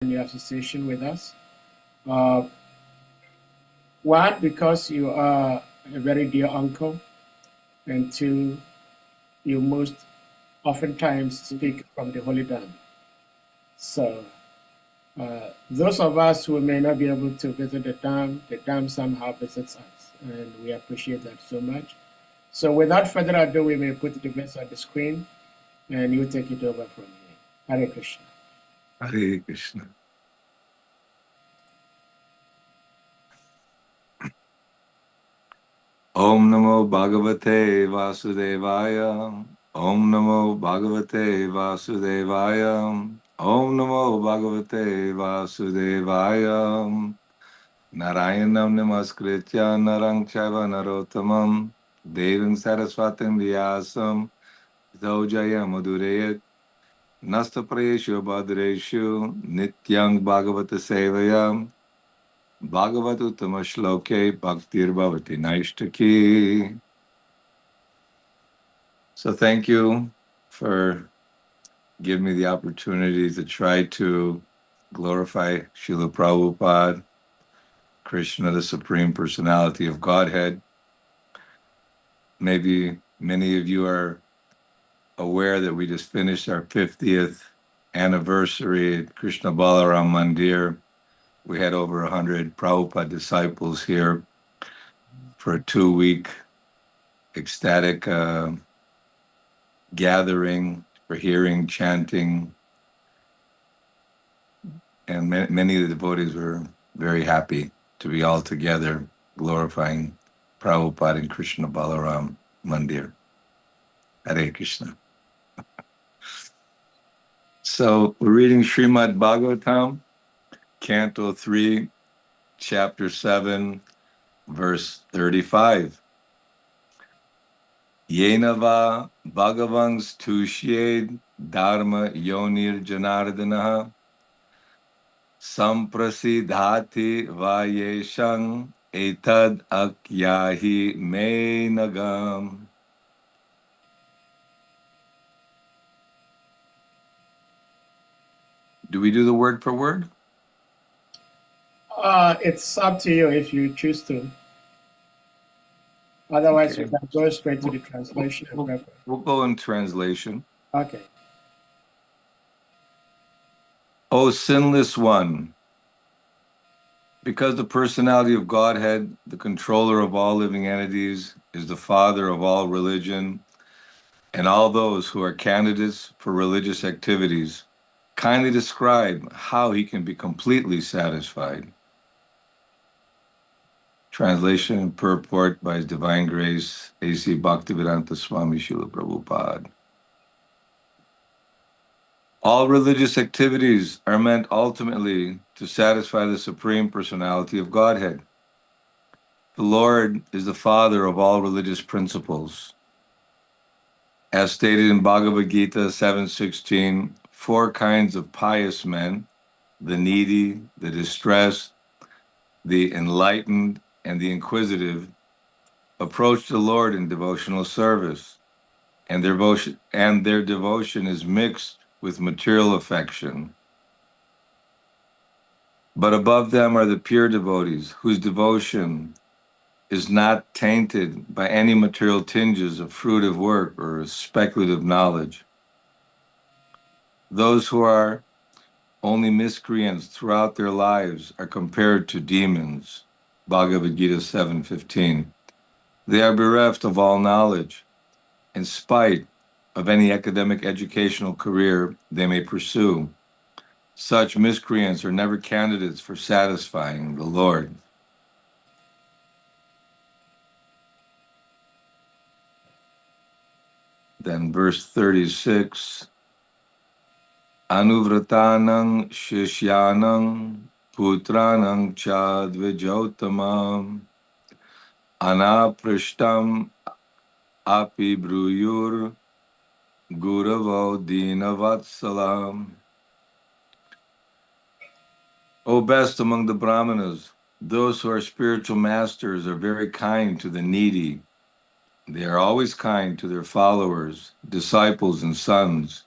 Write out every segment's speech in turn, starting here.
in your association with us. Uh, One, because you are a very dear uncle, and two, you most oftentimes speak from the Holy Dam. So, those of us who may not be able to visit the dam somehow visits us, and we appreciate that so much. So, without further ado, we may put the verse on the screen, and you take it over from here. Hare Krishna. Hare Krishna. Om Namo Bhagavate Vasudevaya. Om Namo Bhagavate Vasudevaya. Om Namo Bhagavate Vasudevaya. Narayanam Namaskritya Narang Chaiva Narottamam Devim Saraswatim Vyasam Taujaya Madhurayat Nasta Prayeshu Bhadreshu Nityang Bhagavata Sevayam Bhagavatu Tamashloke Bhaktir Bhavati Naishtaki. So thank you for giving me the opportunity to try to glorify Srila Prabhupada, Krishna, the Supreme Personality of Godhead. Maybe many of you are aware that we just finished our 50th anniversary at Krishna Balaram Mandir. We had over 100 Prabhupada disciples here for a 2-week ecstatic gathering for hearing, chanting, and many of the devotees were very happy to be all together glorifying Prabhupada in Krishna Balaram Mandir. Hare Krishna. So we're reading Srimad Bhagavatam, Canto 3, Chapter 7, verse 35. Yenava Bhagavans Tushyed Dharma Yonir Janardanaha Samprasidhati Vayeshang Etad Akyahi Me Nagam. Do we do the word for word? It's up to you if you choose to. Otherwise, Okay. we can go straight to the translation. We'll go in translation. Okay. O sinless one, because the personality of Godhead, the controller of all living entities, is the father of all religion, and all those who are candidates for religious activities, kindly describe how he can be completely satisfied. Translation and purport by His Divine Grace, A.C. Bhaktivedanta Swami Srila Prabhupada. All religious activities are meant ultimately to satisfy the Supreme Personality of Godhead. The Lord is the father of all religious principles. As stated in Bhagavad Gita 7:16, 4 kinds of pious men, the needy, the distressed, the enlightened, and the inquisitive, approach the Lord in devotional service, and their devotion is mixed with material affection. But above them are the pure devotees, whose devotion is not tainted by any material tinges of fruitive work or speculative knowledge. Those who are only miscreants throughout their lives are compared to demons, Bhagavad Gita 7:15. They are bereft of all knowledge, in spite of any academic educational career they may pursue. Such miscreants are never candidates for satisfying the Lord. Then verse 36, Anuvratanang Shishyanang Putranang Chadvijautamam Anaprishtam Api Bruyur Guravo Dinavatsalam. O best among the Brahmanas, those who are spiritual masters are very kind to the needy. They are always kind to their followers, disciples, and sons,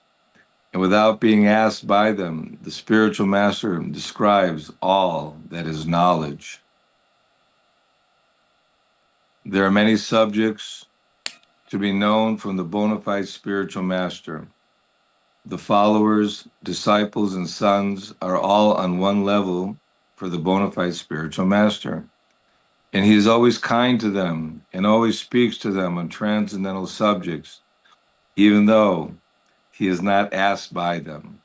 and without being asked by them, the spiritual master describes all that is knowledge. There are many subjects to be known from the bona fide spiritual master. The followers, disciples, and sons are all on one level for the bona fide spiritual master. And he is always kind to them and always speaks to them on transcendental subjects, even though he is not asked by them.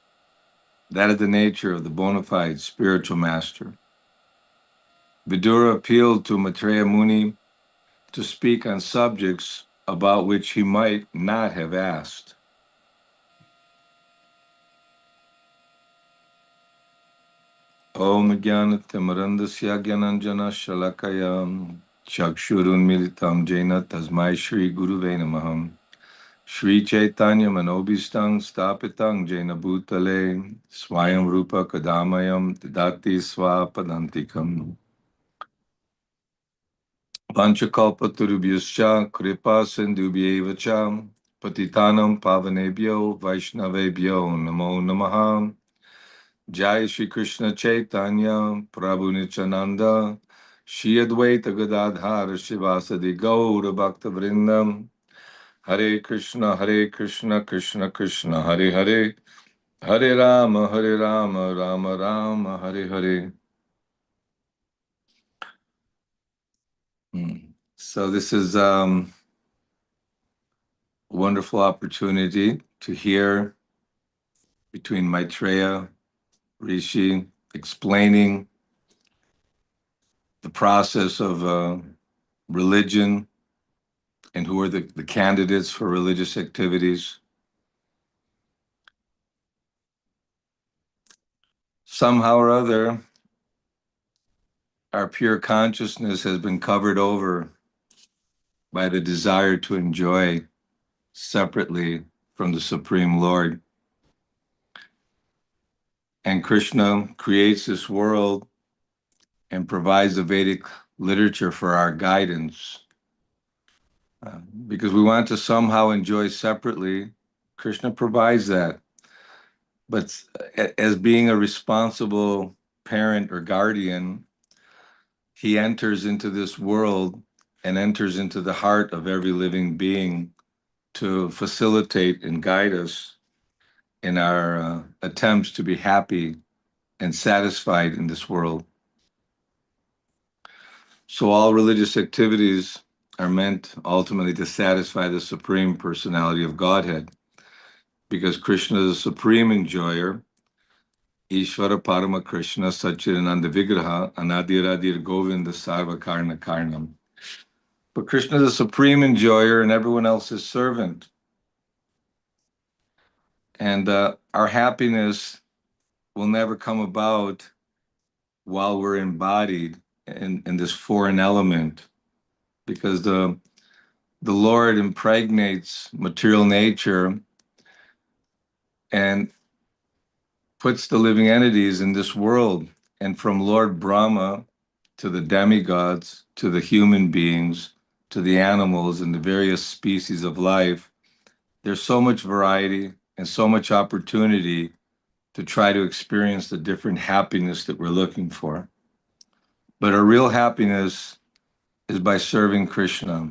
That is the nature of the bona fide spiritual master. Vidura appealed to Maitreya Muni to speak on subjects about which he might not have asked. Om Jnana-timirandasya Jnananjana Shalakaya Chakshurunmilitam Jena Tasmai Shri Guruve Namah. Shri Chaitanya Manobhistang Stapitang Jena Bhutale Swayam Rupa Kadamayam Didati Swapadantikam. Panchakalpatarubhyascha Kripa Sindhubhyevacha Patitanam Pavanebhyo Vaishnavebhyo Namo Namaha. Jai Shri Krishna Chaitanya Prabhu Nityananda Shri Advaita Gadadhara Shivasadi Gaura Bhakta Vrindam. Hare Krishna Krishna Krishna Hare Hare Hare Rama Rama Rama Hare Hare. So this is a wonderful opportunity to hear between Maitreya Rishi explaining the process of religion and who are the candidates for religious activities. Somehow or other, our pure consciousness has been covered over by the desire to enjoy separately from the Supreme Lord. And Krishna creates this world and provides the Vedic literature for our guidance. Because we want to somehow enjoy separately, Krishna provides that. But as being a responsible parent or guardian, he enters into this world and enters into the heart of every living being to facilitate and guide us in our attempts to be happy and satisfied in this world. So all religious activities are meant ultimately to satisfy the Supreme Personality of Godhead, because Krishna is a supreme enjoyer. Ishvara Parama Krishna Satchidananda Vigraha Anadiradir Govinda Sarva Karna Karnam. But Krishna is a supreme enjoyer and everyone else is servant. And our happiness will never come about while we're embodied in this foreign element, because the Lord impregnates material nature and puts the living entities in this world. And from Lord Brahma to the demigods, to the human beings, to the animals and the various species of life, there's so much variety and so much opportunity to try to experience the different happiness that we're looking for. But our real happiness is by serving Krishna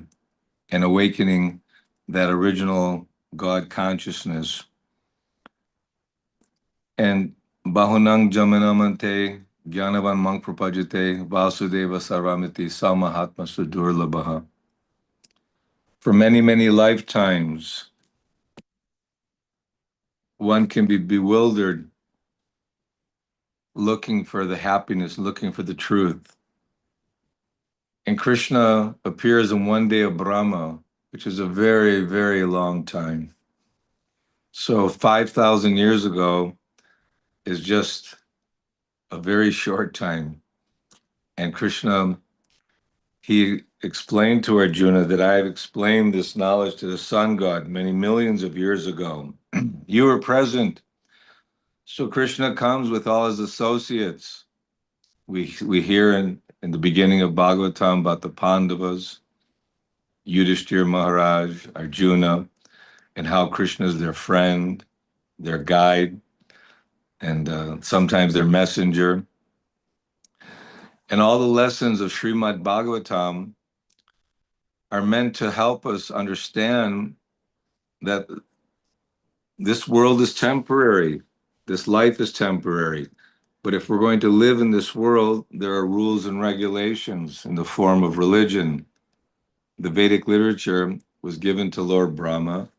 and awakening that original God consciousness. And Bahunang Jamanamante Gyanavan Mang Prapajate Vasudeva Sarvamiti Samahatma Sudurlabaha. For many, many lifetimes, one can be bewildered looking for the happiness, looking for the truth. And Krishna appears in one day of Brahma, which is a very, very long time. So 5,000 years ago is just a very short time. And Krishna, he explained to Arjuna that I had explained this knowledge to the sun god many millions of years ago. You were present. So Krishna comes with all his associates. We hear in the beginning of Bhagavatam about the Pandavas, Yudhishthira Maharaj, Arjuna, and how Krishna is their friend. their guide, and sometimes their messenger. And all the lessons of Srimad Bhagavatam are meant to help us understand that this world is temporary, this life is temporary. But if we're going to live in this world, there are rules and regulations in the form of religion. The Vedic literature was given to Lord Brahma.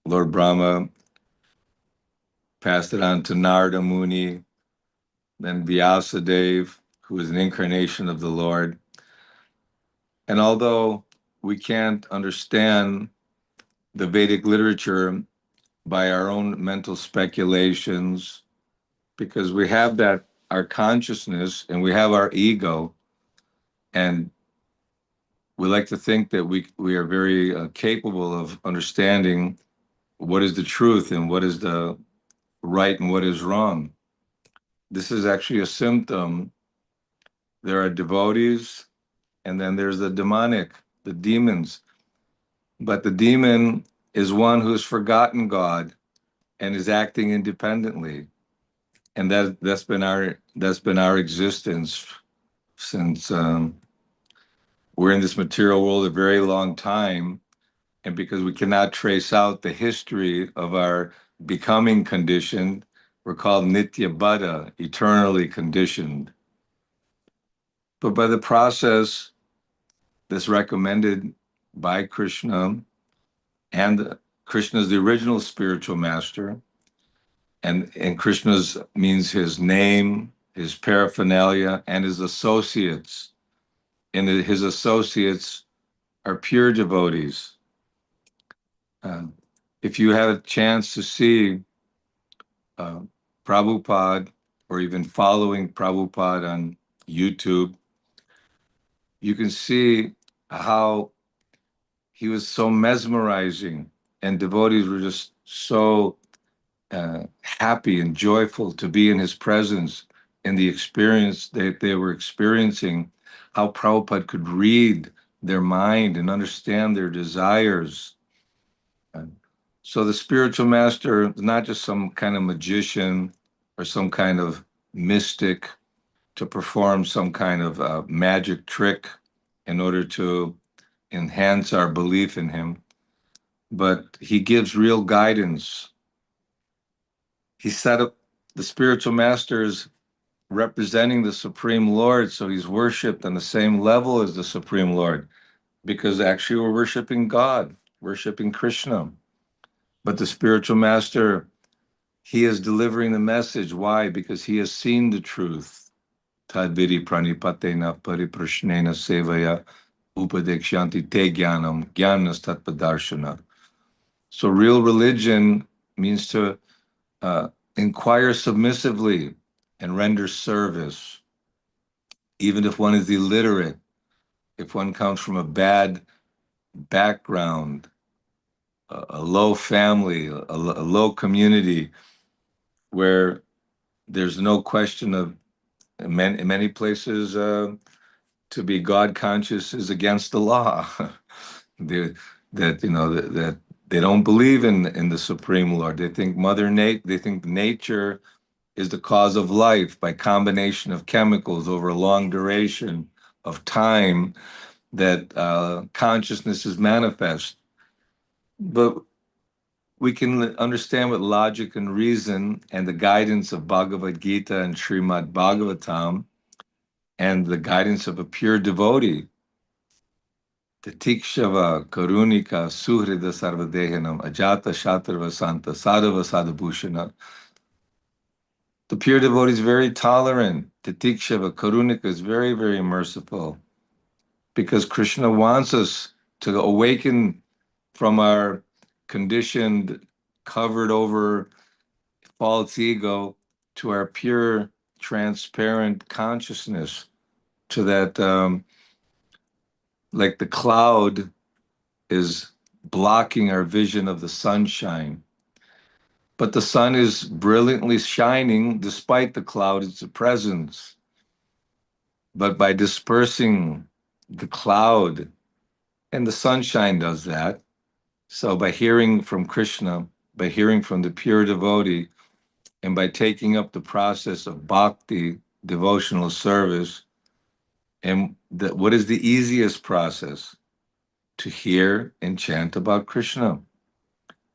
Lord Brahma passed it on to Narada Muni, then Vyasadeva, who is an incarnation of the Lord. And although we can't understand the Vedic literature by our own mental speculations, because we have that, our consciousness, and we have our ego, and we like to think that we are very capable of understanding what is the truth and what is the right and what is wrong. This is actually a symptom. There are devotees, and then there's the demonic, the demons. But the demon is one who has forgotten God and is acting independently. And that's been our existence since we're in this material world a very long time. And because we cannot trace out the history of our becoming conditioned, we're called Nitya Buddha, eternally conditioned. But by the process that's recommended by Krishna, and Krishna is the original spiritual master, and Krishna's means his name, his paraphernalia, and his associates. And his associates are pure devotees. If you have a chance to see Prabhupada, or even following Prabhupada on YouTube, you can see how he was so mesmerizing, and devotees were just so happy and joyful to be in his presence, in the experience that they were experiencing, how Prabhupada could read their mind and understand their desires. So the spiritual master is not just some kind of magician or some kind of mystic to perform some kind of magic trick in order to enhance our belief in him, but he gives real guidance. He set up the spiritual masters representing the Supreme Lord, so he's worshipped on the same level as the Supreme Lord, because actually we're worshiping God, worshiping Krishna. But the spiritual master, he is delivering the message. Why? Because he has seen the truth. Tadviri pranipatena pariprashnena sevaya upadekshanti te jnanam jnanas tatpadarshana. So real religion means to inquire submissively and render service, even if one is illiterate, if one comes from a bad background, a low family, a low community, where there's no question of, in many places, to be God conscious is against the law. they, that they don't believe in the Supreme Lord. They think they think nature is the cause of life by combination of chemicals over a long duration of time, that consciousness is manifest. But we can understand with logic and reason and the guidance of Bhagavad Gita and Srimad Bhagavatam and the guidance of a pure devotee, Titikshava Karunika Suhrida Sarvadehanam Ajata Shatrava Santa Sadhava Sadhabhushana. The pure devotee is very tolerant. Titikshava Karunika is very, very merciful, because Krishna wants us to awaken from our conditioned, covered over false ego to our pure, transparent consciousness, to that, like the cloud is blocking our vision of the sunshine. But the sun is brilliantly shining despite the cloud's presence. But by dispersing the cloud, and the sunshine does that, so by hearing from Krishna, by hearing from the pure devotee, and by taking up the process of bhakti, devotional service. And what is the easiest process? To hear and chant about Krishna.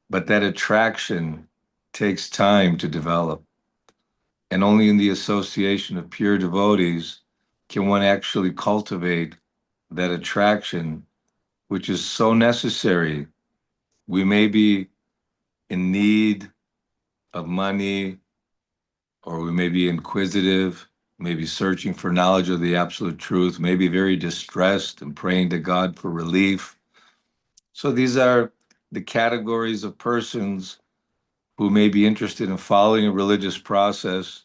But that attraction takes time to develop. And only in the association of pure devotees can one actually cultivate that attraction, which is so necessary. We may be in need of money, or we may be inquisitive, maybe searching for knowledge of the absolute truth, maybe very distressed and praying to God for relief. So these are the categories of persons who may be interested in following a religious process.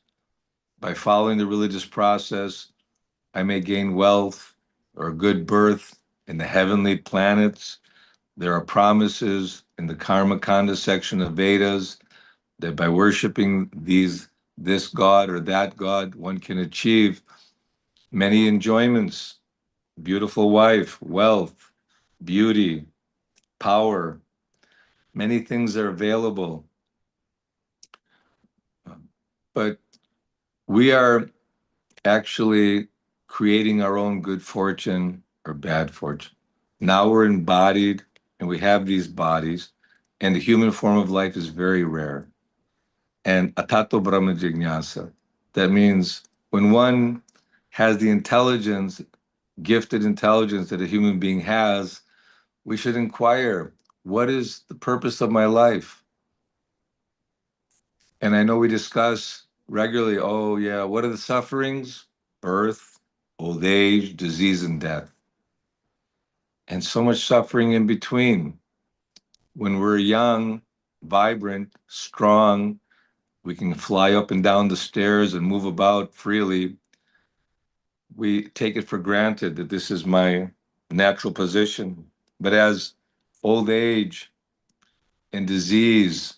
By following the religious process, I may gain wealth or a good birth in the heavenly planets. There are promises in the Karma Kanda section of Vedas that by worshiping this God or that God, one can achieve many enjoyments, beautiful wife, wealth, beauty, power. Many things are available. But we are actually creating our own good fortune or bad fortune. Now we're embodied and we have these bodies, and the human form of life is very rare. And atato brahma jignasa. That means when one has the intelligence, gifted intelligence that a human being has, we should inquire, what is the purpose of my life? And I know we discuss regularly, oh yeah, what are the sufferings? Birth, old age, disease, and death. And so much suffering in between. When we're young, vibrant, strong, we can fly up and down the stairs and move about freely. We take it for granted that this is my natural position. But as old age and disease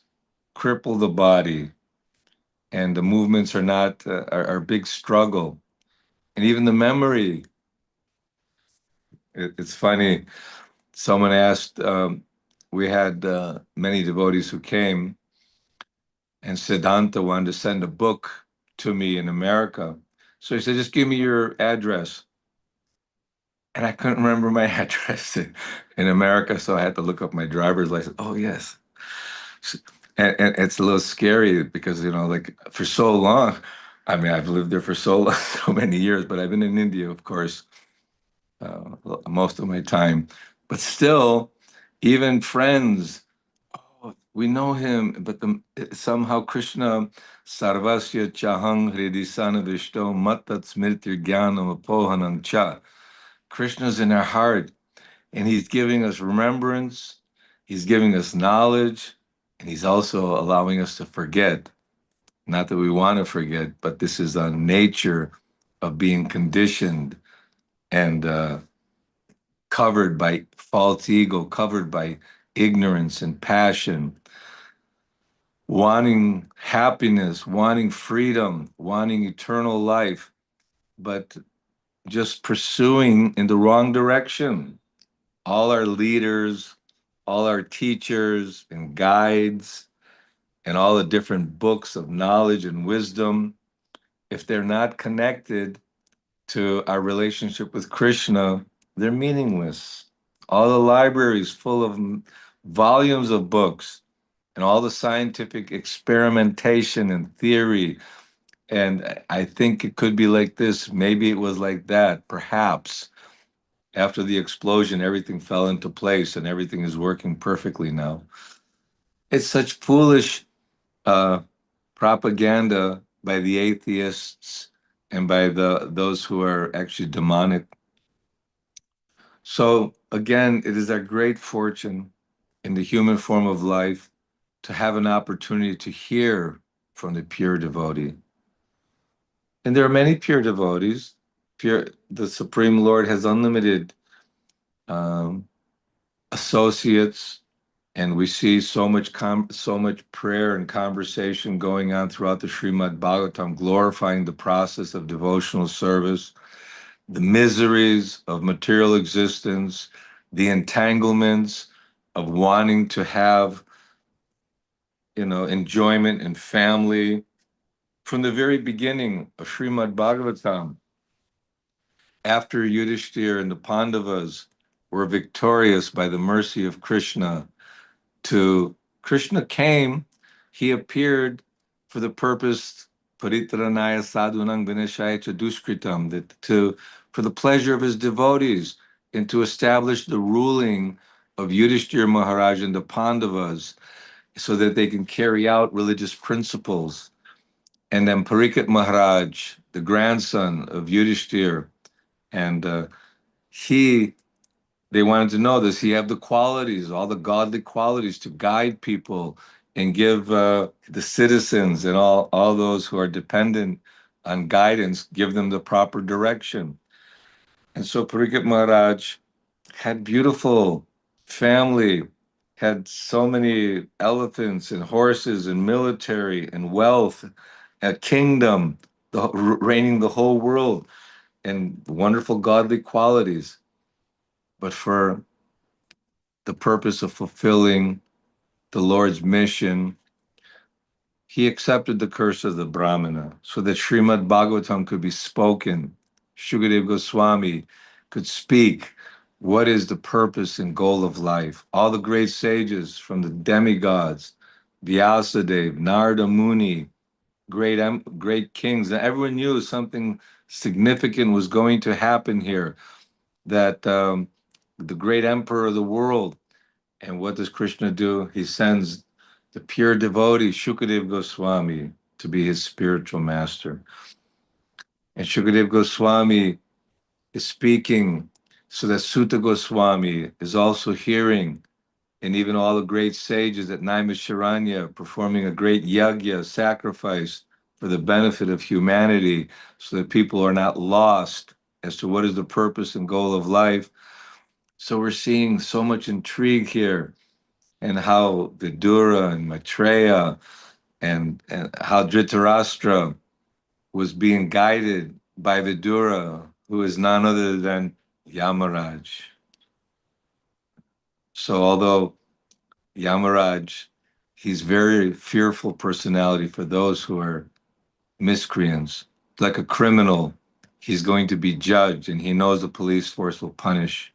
cripple the body, and the movements are not are a big struggle, and even the memory. It's funny. Someone asked. We had many devotees who came, and Siddhanta wanted to send a book to me in America. So he said, "Just give me your address." And I couldn't remember my address in America, so I had to look up my driver's license. Oh yes, and it's a little scary because like for so long, I mean, I've lived there for so long, so many years, but I've been in India, of course, most of my time. But still, even friends, oh, we know him, but somehow Krishna, sarvasya chahang hridisana vishto mattat smritir jnanam apohanam cha. Krishna's in our heart, and he's giving us remembrance, he's giving us knowledge, and he's also allowing us to forget. Not that we want to forget, but this is a nature of being conditioned and covered by false ego, covered by ignorance and passion, wanting happiness, wanting freedom, wanting eternal life, but just pursuing in the wrong direction. All our leaders, all our teachers and guides, and all the different books of knowledge and wisdom, if they're not connected to our relationship with Krishna, they're meaningless. All the libraries full of volumes of books and all the scientific experimentation and theory. And I think it could be like this. Maybe it was like that. Perhaps after the explosion, everything fell into place and everything is working perfectly now. It's such foolish uh, propaganda by the atheists and by those who are actually demonic. So again, it is our great fortune in the human form of life to have an opportunity to hear from the pure devotee. And there are many pure devotees. The Supreme Lord has unlimited um, associates, and we see so much prayer and conversation going on throughout the Srimad Bhagavatam, glorifying the process of devotional service, the miseries of material existence, the entanglements of wanting to have enjoyment and family. From the very beginning of Srimad Bhagavatam, after Yudhishthir and the Pandavas were victorious by the mercy of Krishna, to Krishna came, he appeared for the purpose paritranaya sadhunang vinashaya chaduskritam, for the pleasure of his devotees and to establish the ruling of Yudhishthir Maharaj and the Pandavas so that they can carry out religious principles. And then Parikshit Maharaj, the grandson of Yudhishthir, and he they wanted to know, does he have the qualities, all the godly qualities to guide people and give the citizens and all those who are dependent on guidance, give them the proper direction? And so Parikshit Maharaj had beautiful family, had so many elephants and horses and military and wealth, a kingdom, reigning the whole world, and wonderful godly qualities. But for the purpose of fulfilling the Lord's mission, he accepted the curse of the Brahmana so that Srimad Bhagavatam could be spoken. Shukadeva Goswami could speak what is the purpose and goal of life. All the great sages from the demigods, Vyasadeva, Narada Muni, great kings, and everyone knew something significant was going to happen here, that the great emperor of the world. And what does Krishna do? He sends the pure devotee, Shukadeva Goswami, to be his spiritual master. And Shukadeva Goswami is speaking so that Sutta Goswami is also hearing, and even all the great sages at Naimisharanya performing a great yajna, sacrifice for the benefit of humanity, so that people are not lost as to what is the purpose and goal of life. So we're seeing so much intrigue here, and how Vidura and Maitreya and how Dhritarashtra was being guided by Vidura, who is none other than Yamaraj. So although Yamaraj, he's very fearful personality for those who are miscreants, like a criminal, he's going to be judged and he knows the police force will punish.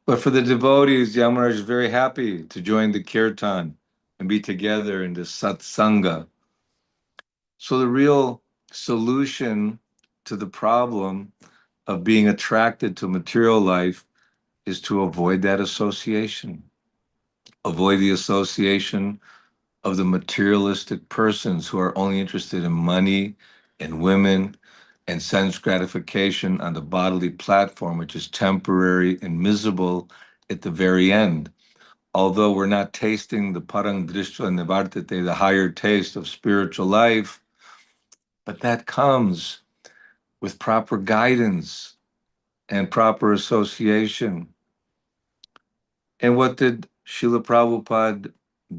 But for the devotees, Yamaraj is very happy to join the kirtan and be together in the satsanga. So the real solution to the problem of being attracted to material life is to avoid that association. Avoid the association of the materialistic persons who are only interested in money and women and sense gratification on the bodily platform, which is temporary and miserable at the very end. Although we're not tasting the parang drishta nivartate, the higher taste of spiritual life, but that comes with proper guidance and proper association. And what did Srila Prabhupada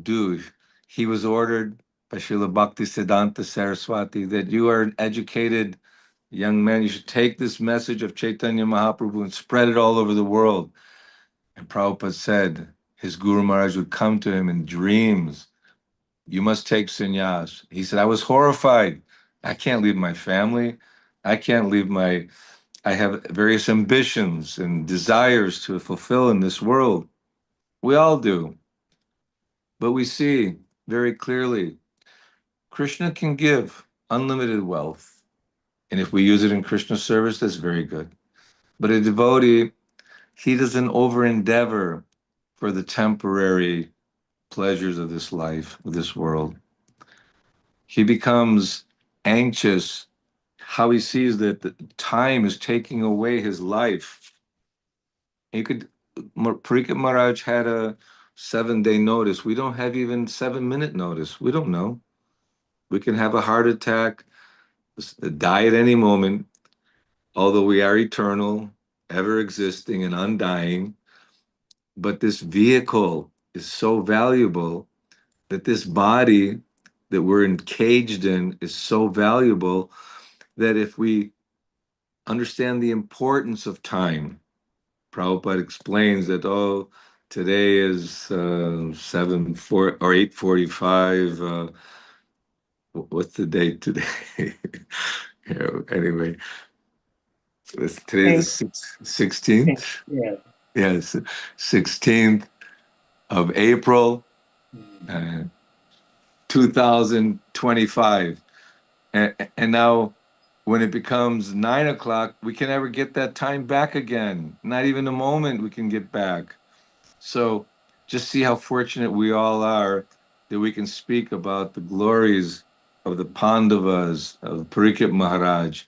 do? He was ordered by Srila Bhakti Siddhanta Saraswati that you are an educated young man. You should take this message of Chaitanya Mahaprabhu and spread it all over the world. And Prabhupada said his Guru Maharaj would come to him in dreams. You must take sannyas. He said, I was horrified. I can't leave my family. I can't leave I have various ambitions and desires to fulfill in this world. We all do. But we see very clearly Krishna can give unlimited wealth. And if we use it in Krishna service, that's very good. But a devotee, he doesn't over endeavor for the temporary pleasures of this life, of this world. He becomes anxious how he sees that the time is taking away his life. Parikshit Maharaj had a 7-day notice. We don't have even 7-minute notice. We don't know. We can have a heart attack, die at any moment, although we are eternal, ever existing, and undying. But this vehicle is so valuable, that this body that we're encaged in is so valuable, that if we understand the importance of time, Prabhupada explains that, Today is 7:04 or 8:45. What's the date today? Anyway, today's the Thank 16th. yeah. Yes, 16th of April, Mm. uh, 2025. And now, when it becomes 9 o'clock, we can never get that time back again. Not even a moment we can get back. So just see how fortunate we all are that we can speak about the glories of the Pandavas, of Parikshit Maharaj,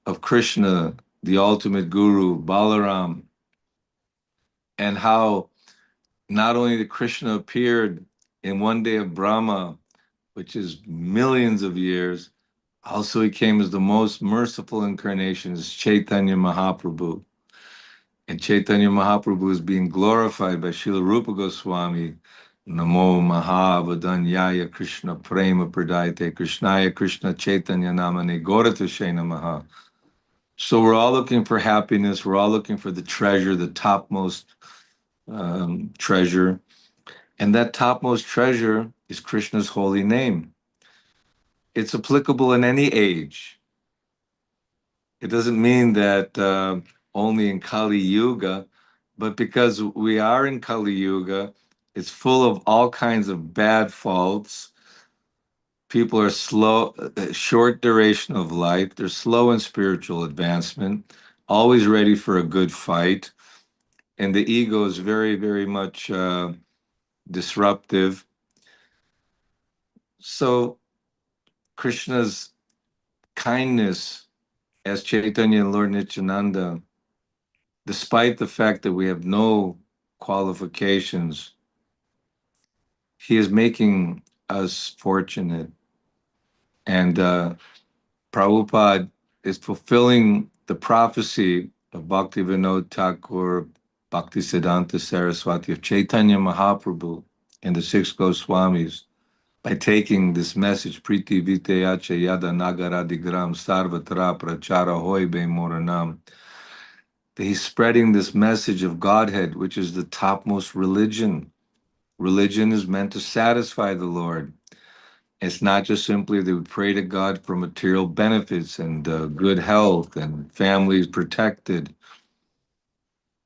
of Krishna, the ultimate guru, Balaram, and how not only did Krishna appeared in one day of Brahma, which is millions of years, also he came as the most merciful incarnation as Chaitanya Mahaprabhu. And Chaitanya Mahaprabhu is being glorified by Srila Rupa Goswami. Namo Mahavadanyaya Krishna Prema Pradayate Krishnaya Krishna Chaitanya Namane Gauratashe Namaha. So we're all looking for happiness. We're all looking for the treasure, the topmost treasure. And that topmost treasure is Krishna's holy name. It's applicable in any age. It doesn't mean that only in Kali Yuga, but because we are in Kali Yuga, it's full of all kinds of bad faults. People are slow, short duration of life. They're slow in spiritual advancement, always ready for a good fight. And the ego is very, very much disruptive. So Krishna's kindness as Chaitanya and Lord Nityananda, despite the fact that we have no qualifications, he is making us fortunate. And Prabhupada is fulfilling the prophecy of Bhaktivinoda Thakur, Bhaktisiddhanta Saraswati, of Chaitanya Mahaprabhu and the six Goswamis by taking this message, Priti Viteyacha Yada Nagaradigram Sarvatra Prachara Hoibe Moranam, that he's spreading this message of Godhead, which is the topmost religion. Religion is meant to satisfy the Lord. It's not just simply that we pray to God for material benefits and good health and families protected.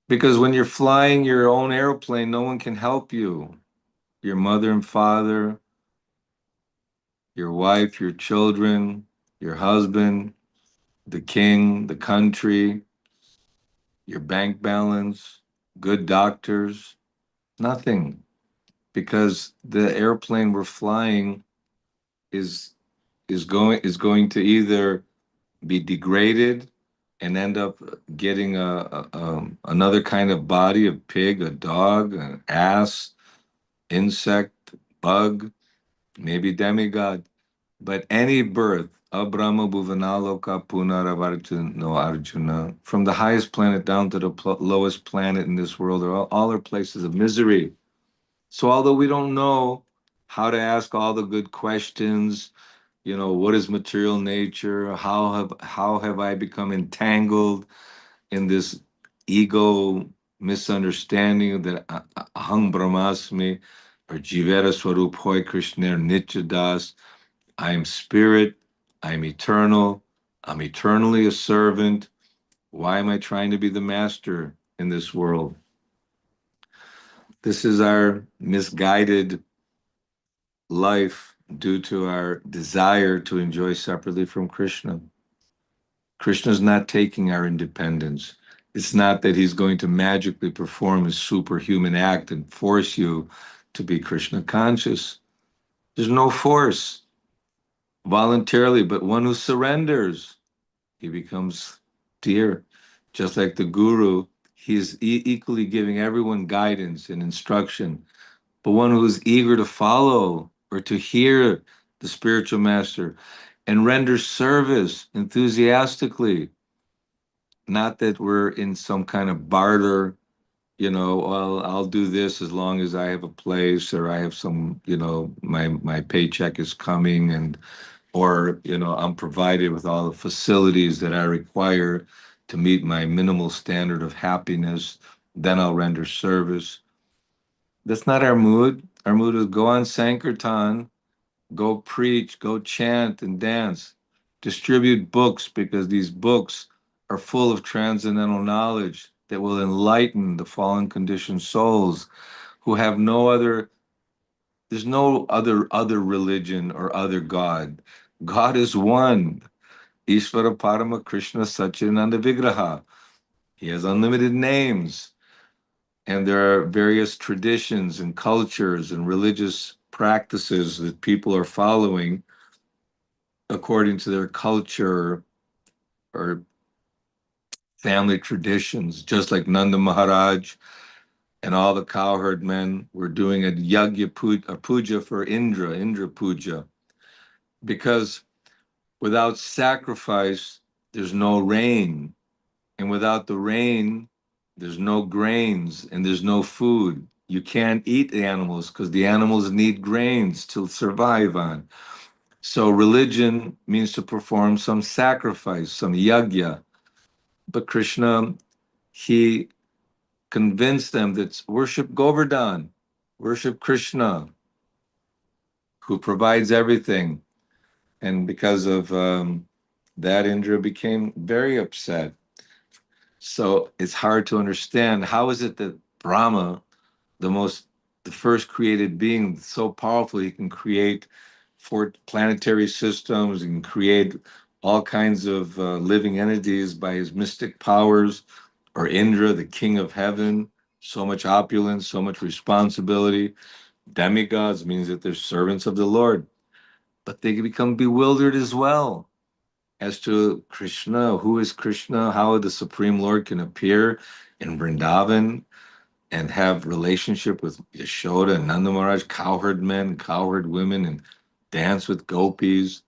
Because when you're flying your own airplane, no one can help you. Your mother and father, your wife, your children, your husband, the king, the country, your bank balance, good doctors, nothing. Because the airplane we're flying is is going to either be degraded and end up getting another kind of body, a pig, a dog, an ass, insect, bug, maybe demigod. But any birth, Abrahma Bhuvanaloka Punaravartino Arjuna, from the highest planet down to the lowest planet in this world, all are places of misery. So although we don't know how to ask all the good questions, what is material nature? How have I become entangled in this ego misunderstanding that aham brahmasmi or jivera swarup hoy krishna nitya das? I am spirit, I'm eternal, I'm eternally a servant. Why am I trying to be the master in this world? This is our misguided life due to our desire to enjoy separately from Krishna. Krishna's not taking our independence. It's not that he's going to magically perform a superhuman act and force you to be Krishna conscious. There's no force voluntarily, but one who surrenders, he becomes dear. Just like the guru, he's equally giving everyone guidance and instruction, but one who's eager to follow or to hear the spiritual master and render service enthusiastically. Not that we're in some kind of barter, well, I'll do this as long as I have a place or I have some, my paycheck is coming and or, I'm provided with all the facilities that I require to meet my minimal standard of happiness, then I'll render service. That's not our mood. Our mood is go on Sankirtan, go preach, go chant and dance, distribute books because these books are full of transcendental knowledge that will enlighten the fallen conditioned souls who have no other, there's no other religion or other God. God is one. Ishvara Parama Krishna Satchidananda Vigraha. He has unlimited names, and there are various traditions and cultures and religious practices that people are following according to their culture or family traditions, just like Nanda Maharaj and all the cowherd men were doing a puja for Indra puja, because without sacrifice, there's no rain. And without the rain, there's no grains and there's no food. You can't eat the animals because the animals need grains to survive on. So religion means to perform some sacrifice, some yajna. But Krishna, he convinced them that worship Govardhan, worship Krishna, who provides everything. And because of that, Indra became very upset. So it's hard to understand how is it that Brahma, the most, the first created being, so powerful, he can create four planetary systems and create all kinds of living entities by his mystic powers, or Indra, the king of heaven, so much opulence, so much responsibility. Demigods means that they're servants of the Lord, but they become bewildered as well as to Krishna. Who is Krishna? How the Supreme Lord can appear in Vrindavan and have relationship with Yashoda and Nanda Maharaj, cowherd men, cowherd women, and dance with gopis.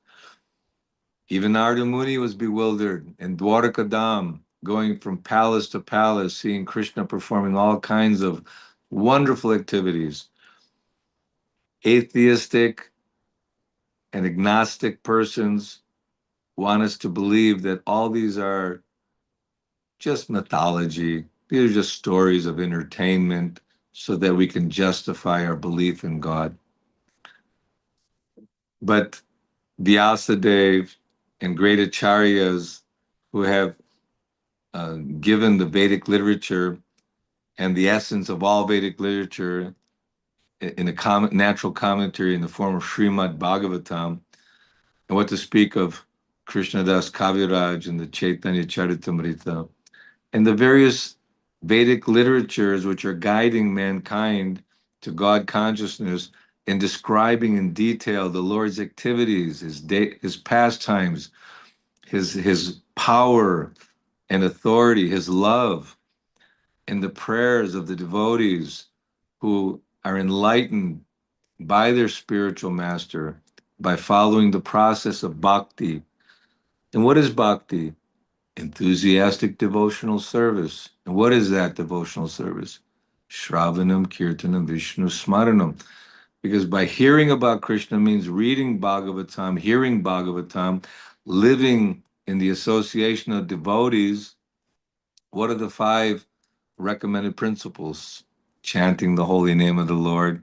Even Narada Muni was bewildered, and Dwaraka Dham, going from palace to palace, seeing Krishna performing all kinds of wonderful activities. Atheistic and agnostic persons want us to believe that all these are just mythology. These are just stories of entertainment so that we can justify our belief in God. But Vyasadeva and great acharyas who have given the Vedic literature and the essence of all Vedic literature in a natural commentary in the form of Srimad Bhagavatam, and what to speak of Krishnadas Kaviraj and the Chaitanya Charitamrita, and the various Vedic literatures which are guiding mankind to God consciousness and describing in detail the Lord's activities, his pastimes, his power and authority, his love, and the prayers of the devotees who are enlightened by their spiritual master by following the process of bhakti. And what is bhakti? Enthusiastic devotional service. And what is that devotional service? Shravanam, Kirtanam, Vishnu Smaranam. Because by hearing about Krishna means reading Bhagavatam, hearing Bhagavatam, living in the association of devotees. What are the five recommended principles? Chanting the holy name of the Lord,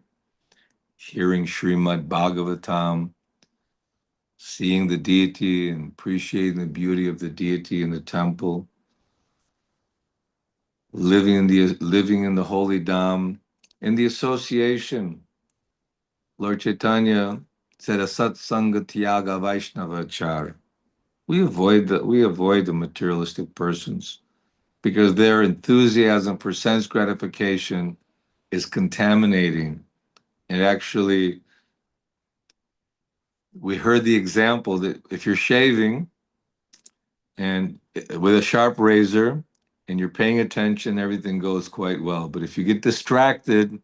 hearing Srimad Bhagavatam, seeing the deity and appreciating the beauty of the deity in the temple, living in the holy dham, in the association. Lord Chaitanya said, "Asat sanga tyaga vaishnavachar." We avoid the materialistic persons because their enthusiasm for sense gratification is contaminating. And actually, we heard the example that if you're shaving and with a sharp razor and you're paying attention, everything goes quite well. But if you get distracted,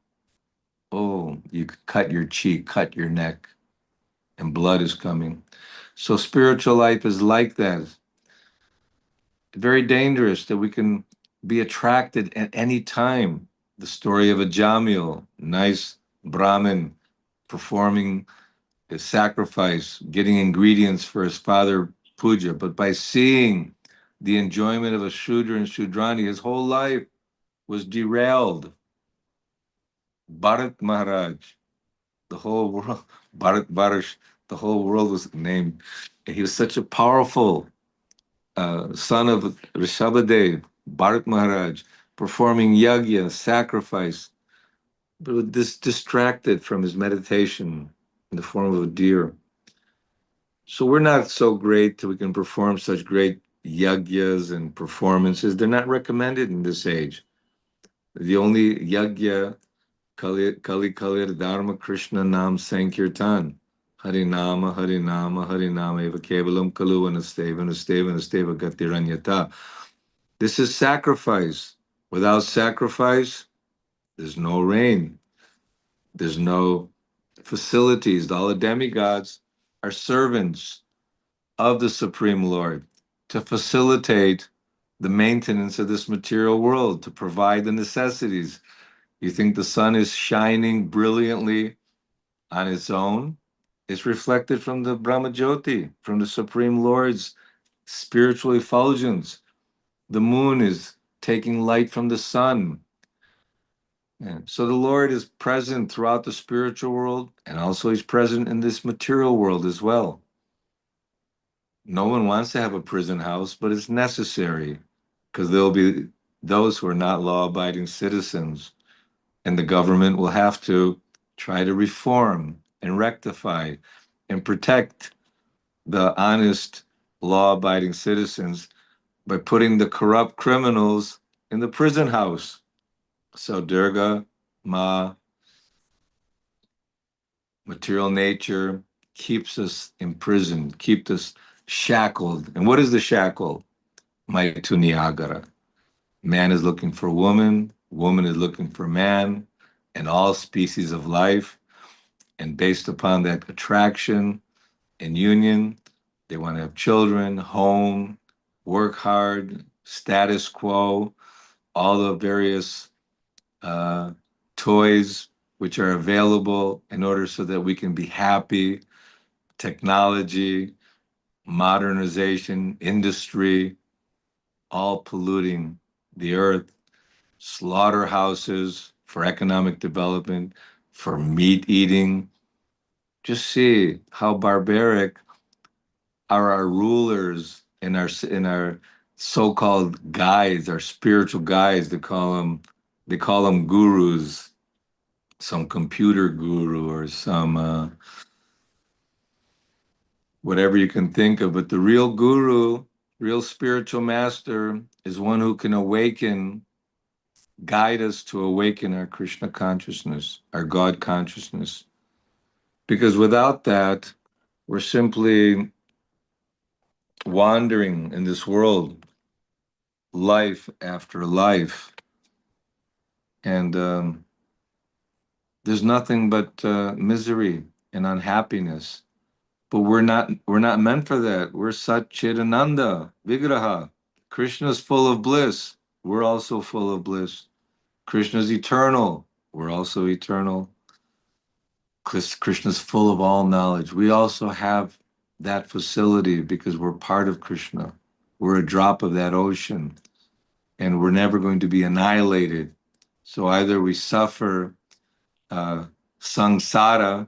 oh, you could cut your cheek, cut your neck, and blood is coming. So spiritual life is like that. Very dangerous that we can be attracted at any time. The story of a Jamil, nice Brahmin performing his sacrifice, getting ingredients for his father puja, but by seeing the enjoyment of a Shudra and Shudrani, his whole life was derailed. Bharat Maharaj, the whole world, Bharat Barish, the whole world was named. He was such a powerful son of Rishabhadev, Bharat Maharaj, performing yagya, sacrifice, but was distracted from his meditation in the form of a deer. So we're not so great that we can perform such great yagyas and performances. They're not recommended in this age. The only yagya, Kali Dharma Krishna Nam Sankirtan. Harinama, Harinama, Harinama, Eva Kevalam Kalu Anasteva, Anasteva, Anasteva Gatiranyata. This is sacrifice. Without sacrifice, there's no rain. There's no facilities. All the demigods are servants of the Supreme Lord to facilitate the maintenance of this material world, to provide the necessities. You think the sun is shining brilliantly on its own? It's reflected from the Brahmajyoti, from the Supreme Lord's spiritual effulgence. The moon is taking light from the sun. And so the Lord is present throughout the spiritual world, and also He's present in this material world as well. No one wants to have a prison house, but it's necessary because there'll be those who are not law abiding citizens, and the government will have to try to reform and rectify and protect the honest, law abiding citizens by putting the corrupt criminals in the prison house. So, Durga, Ma, material nature keeps us imprisoned, keeps us shackled. And what is the shackle? Maituniagara. Man is looking for woman, woman is looking for man, and all species of life. And based upon that attraction and union, they want to have children, home, work hard, status quo, all the various uh, toys which are available in order so that we can be happy, technology, modernization, industry, all polluting the earth, slaughterhouses for economic development, for meat eating. Just see how barbaric are our rulers and our so-called guides, our spiritual guides. They call them gurus, some computer guru or some whatever you can think of. But the real guru, real spiritual master, is one who can guide us to awaken our Krishna consciousness, our God consciousness. Because without that, we're simply wandering in this world, life after life. And there's nothing but misery and unhappiness. But we're not meant for that. We're Satchidananda, Vigraha. Krishna's full of bliss. We're also full of bliss. Krishna's eternal. We're also eternal. Krishna's full of all knowledge. We also have that facility because we're part of Krishna. We're a drop of that ocean, and we're never going to be annihilated. So either we suffer uh, samsara,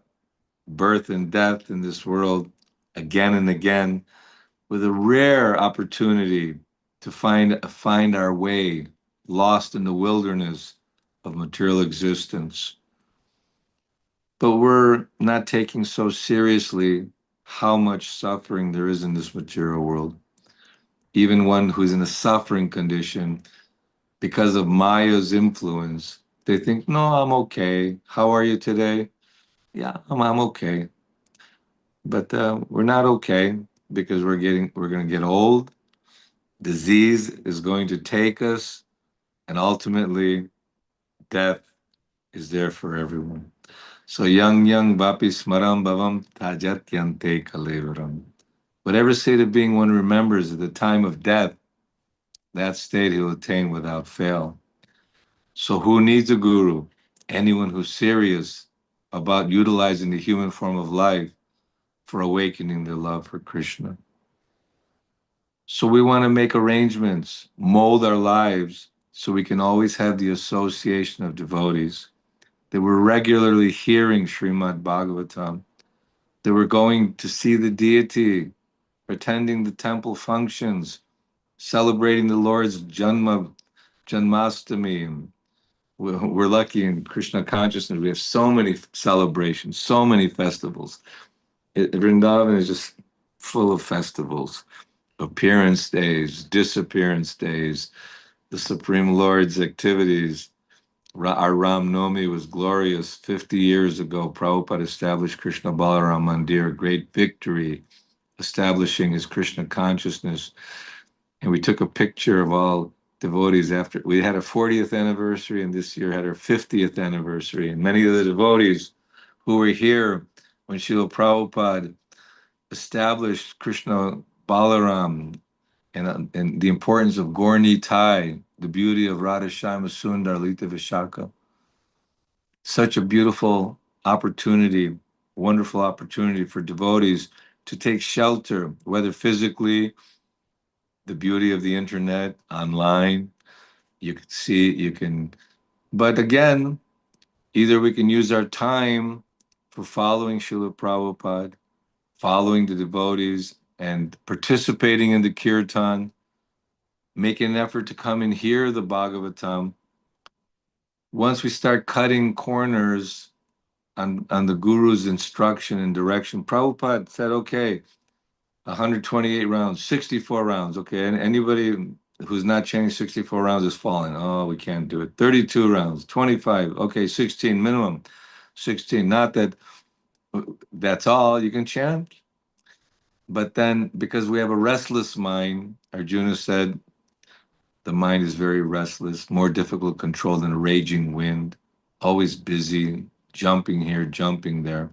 birth and death in this world again and again, with a rare opportunity to find our way, lost in the wilderness of material existence. But we're not taking so seriously how much suffering there is in this material world. Even one who's in a suffering condition, because of Maya's influence, they think, no, I'm okay. How are you today? Yeah, I'm okay. But we're not okay because we're going to get old. Disease is going to take us, and ultimately, death is there for everyone. So young vapi smaram bhavam tajatyante kalevaram. Whatever state of being one remembers at the time of death, that state he'll attain without fail. So who needs a guru? Anyone who's serious about utilizing the human form of life for awakening their love for Krishna. So we want to make arrangements, mold our lives so we can always have the association of devotees. They were regularly hearing Srimad Bhagavatam. They were going to see the deity, attending the temple functions, celebrating the Lord's Janmastami. We're lucky in Krishna consciousness. We have so many celebrations, so many festivals. Vrindavan is just full of festivals, appearance days, disappearance days, the Supreme Lord's activities. Our Ram Nomi was glorious. 50 years ago, Prabhupada established Krishna Balaram Mandir, great victory, establishing his Krishna consciousness. And we took a picture of all devotees after. We had our 40th anniversary, and this year had our 50th anniversary. And many of the devotees who were here when Srila Prabhupada established Krishna Balaram and the importance of Gaur Tai, the beauty of Radha Shyama Sundar Lita Vishaka. Such a beautiful opportunity, wonderful opportunity for devotees to take shelter, whether physically, the beauty of the internet, online, you can see, but again, either we can use our time for following Srila Prabhupada, following the devotees, and participating in the kirtan, make an effort to come and hear the Bhagavatam. Once we start cutting corners on the Guru's instruction and direction, Prabhupada said, okay, 128 rounds, 64 rounds, okay, and anybody who's not chanting 64 rounds is falling. Oh, we can't do it. 32 rounds, 25, okay, 16 minimum, 16. Not that that's all you can chant, but then because we have a restless mind, Arjuna said, the mind is very restless, more difficult to control than a raging wind, always busy, jumping here, jumping there.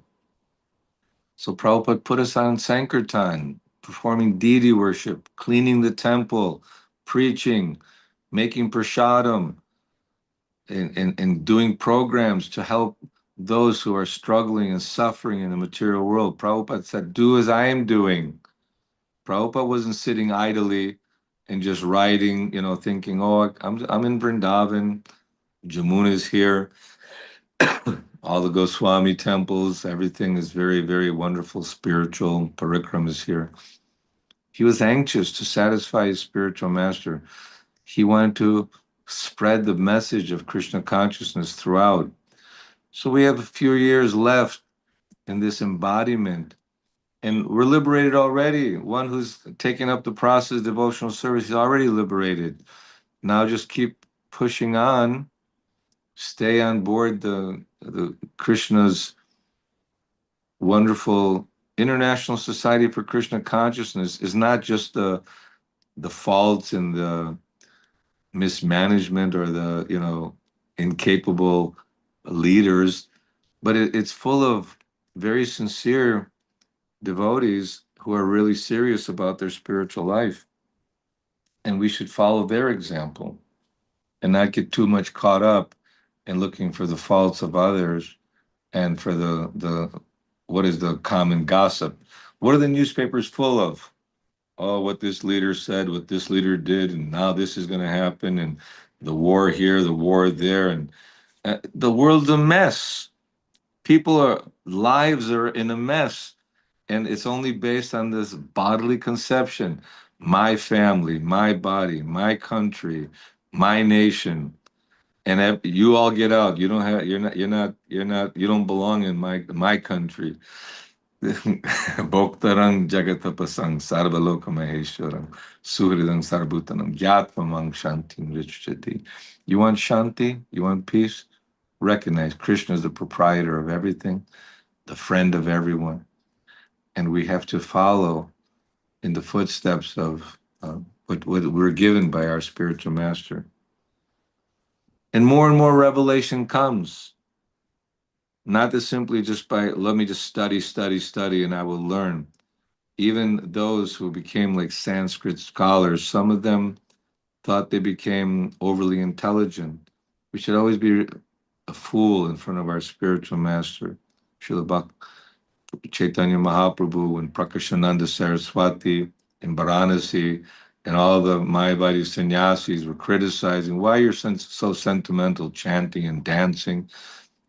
So Prabhupada put us on Sankirtan, performing deity worship, cleaning the temple, preaching, making prasadam, and doing programs to help those who are struggling and suffering in the material world. Prabhupada said, do as I am doing. Prabhupada wasn't sitting idly and just writing, thinking, oh, I'm in Vrindavan, Jamuna is here, all the Goswami temples, everything is very, very wonderful, spiritual, parikram is here. He was anxious to satisfy his spiritual master. He wanted to spread the message of Krishna consciousness throughout. So we have a few years left in this embodiment, and we're liberated already. One who's taken up the process of devotional service is already liberated. Now just keep pushing on, stay on board the Krishna's wonderful International Society for Krishna Consciousness is not just the faults and the mismanagement or the incapable leaders, but it's full of very sincere devotees who are really serious about their spiritual life, and we should follow their example and not get too much caught up in looking for the faults of others and for the what is the common gossip. What are the newspapers full of? Oh, what this leader said, what this leader did, and now this is going to happen, and the war here, the war there, and the world's a mess. Lives are in a mess, and it's only based on this bodily conception. My family, my body, my country, my nation, and you all get out. You don't have, you don't belong in my country. Bhoktarang jagatapasang sarvaloka maheshwaram suhridang sarabhutanam gyatmamang shantim richati. You want shanti? You want peace? Recognize Krishna is the proprietor of everything, the friend of everyone, and we have to follow in the footsteps of what we're given by our spiritual master. And more revelation comes. Not as simply just by, let me just study, and I will learn. Even those who became like Sanskrit scholars, some of them thought they became overly intelligent. We should always be a fool in front of our spiritual master. Srila Chaitanya Mahaprabhu and Prakashananda Saraswati in Varanasi and all the Mayavadi sannyasis were criticizing, why you're so sentimental, chanting and dancing.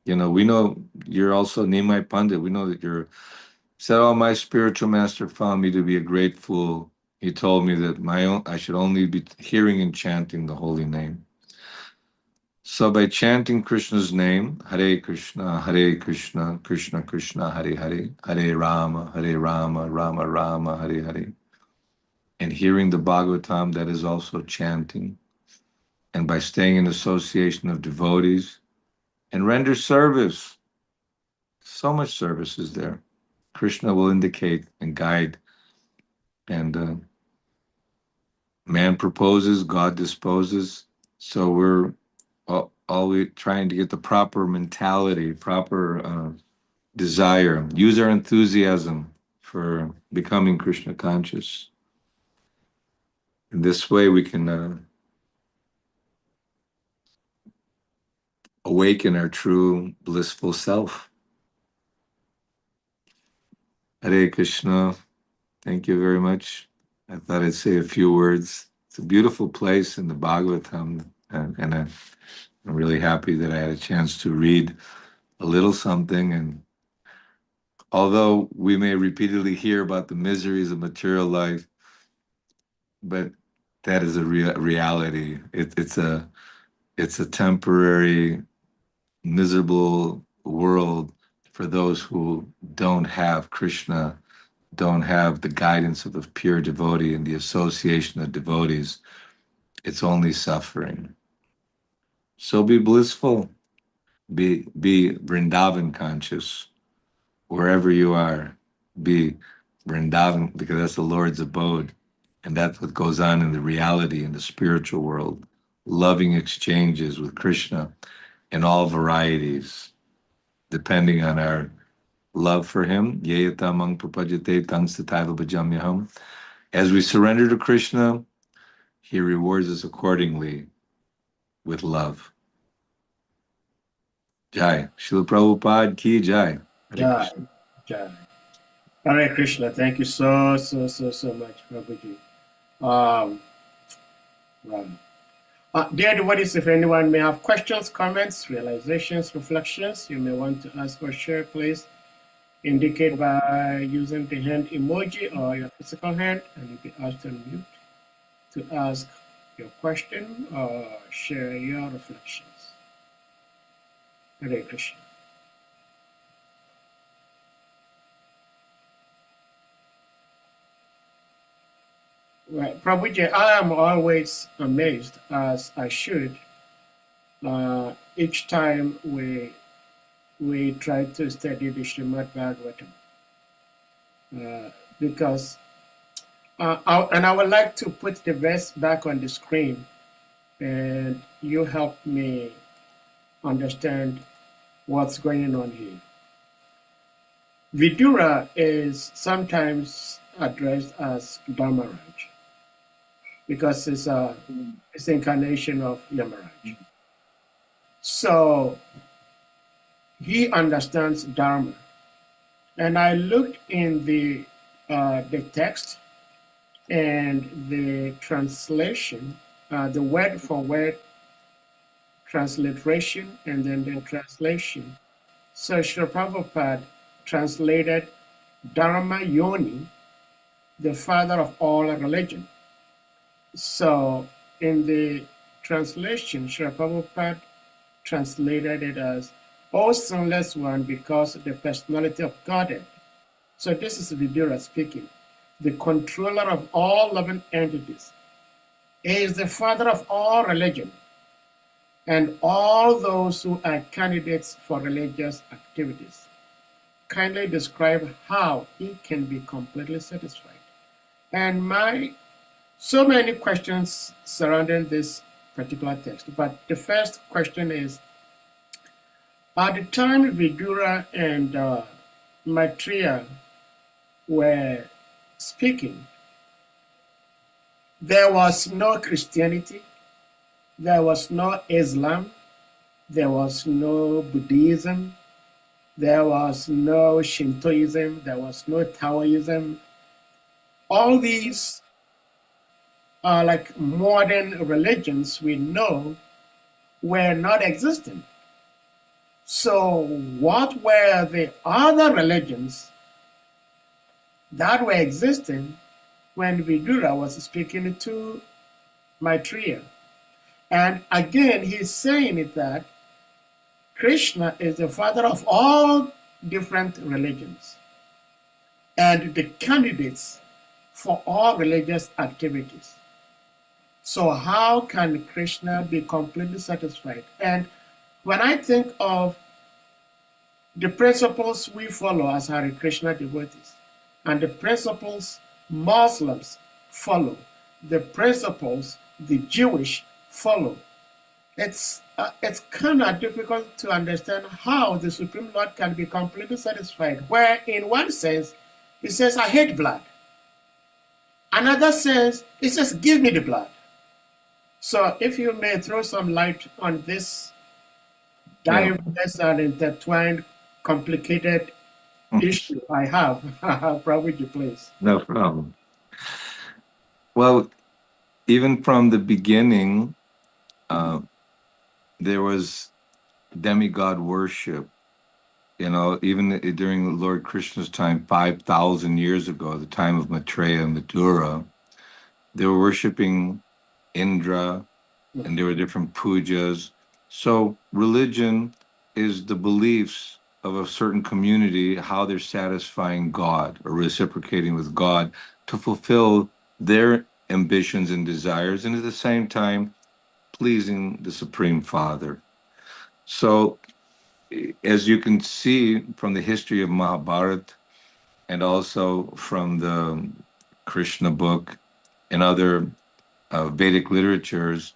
You know, we know you're also Nimai Pandit. We know that you're said, "Oh, my spiritual master found me to be a great fool. He told me that I should only be hearing and chanting the holy name." So by chanting Krishna's name, Hare Krishna, Krishna Krishna, Hare Hare, Hare Rama, Rama Rama, Hare Hare, and hearing the Bhagavatam, that is also chanting, and by staying in association of devotees, and render service. So much service is there. Krishna will indicate and guide, and man proposes, God disposes. So we're always trying to get the proper mentality, proper desire, use our enthusiasm for becoming Krishna conscious. In this way, we can awaken our true blissful self. Hare Krishna. Thank you very much. I thought I'd say a few words. It's a beautiful place in the Bhagavatam, and I'm really happy that I had a chance to read a little something. And although we may repeatedly hear about the miseries of material life, but that is a reality. It's a temporary, miserable world for those who don't have Krishna, don't have the guidance of the pure devotee and the association of devotees. It's only suffering. So be blissful, be Vrindavan conscious wherever you are. Be Vrindavan, because that's the Lord's abode, and that's what goes on in the reality in the spiritual world. Loving exchanges with Krishna in all varieties, depending on our love for him. Yeyatamang prapajate tang sataiva bhajamyaham. As we surrender to Krishna, he rewards us accordingly with love. Jai. Srila Prabhupada ki jai. Jai. Jai. Hare Krishna. Thank you so much, Prabhuji. Wow. Dear devotees, if anyone may have questions, comments, realizations, reflections, you may want to ask or share, please indicate by using the hand emoji or your physical hand, and you'll be asked to unmute to ask your question or share your reflections. Hare Krishna. Well, Prabhuji, I am always amazed, as I should, each time we try to study the Srimad Bhagavatam, because I would like to put the verse back on the screen, and you help me understand what's going on here. Vidura is sometimes addressed as Dharmaraj, because it's an incarnation of Yamaraj. So he understands Dharma. And I looked in the text and the translation, the word for word transliteration, and then the translation. So Srila Prabhupada translated Dharma Yoni, the father of all religion. So in the translation, Srila Prabhupada translated it as, "O sinless one, because of the personality of Godhead." So this is Vidura speaking. The controller of all living entities is the father of all religion and all those who are candidates for religious activities. Kindly describe how he can be completely satisfied. And so many questions surrounding this particular text, but the first question is, at the time Vidura and Maitreya were speaking, there was no Christianity, there was no Islam, there was no Buddhism, there was no Shintoism, there was no Taoism. All these are like modern religions we know were not existent. So, what were the other religions that were existing when Vidura was speaking to Maitreya? And again, he's saying it that Krishna is the father of all different religions and the candidates for all religious activities. So how can Krishna be completely satisfied? And when I think of the principles we follow as Hare Krishna devotees, and the principles Muslims follow, the principles the Jewish follow, it's kind of difficult to understand how the Supreme Lord can be completely satisfied. Where, in one sense, he says, "I hate blood." Another sense, he says, "Give me the blood." So, if you may throw some light on this Yeah. diverse and intertwined, complicated issue I have, Prabhuji, please. No problem. Well, even from the beginning, uh, there was demigod worship. You know, even during Lord Krishna's time, 5,000 years ago, the time of Maitreya and Madura, they were worshiping Indra, and there were different pujas. So religion is the beliefs of a certain community, how they're satisfying God or reciprocating with God to fulfill their ambitions and desires, and at the same time pleasing the Supreme Father. So, as you can see from the history of Mahabharata and also from the Krishna book and other Vedic literatures,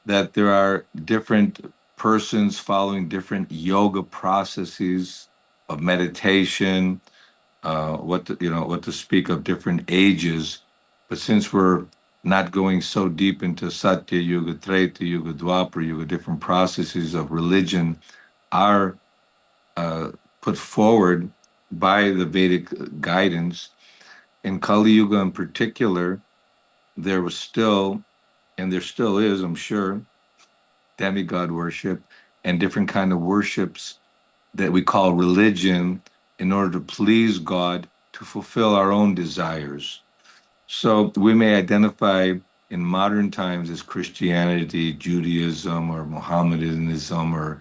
that there are different persons following different yoga processes of meditation, what to speak of different ages. But since we're not going so deep into Satya Yuga, Treta Yuga, Dwapara Yuga, different processes of religion are uh, put forward by the Vedic guidance. In Kali Yuga in particular, there was still, and there still is, I'm sure, demigod worship and different kind of worships that we call religion in order to please God, to fulfill our own desires. So we may identify in modern times as Christianity, Judaism, or Mohammedanism, or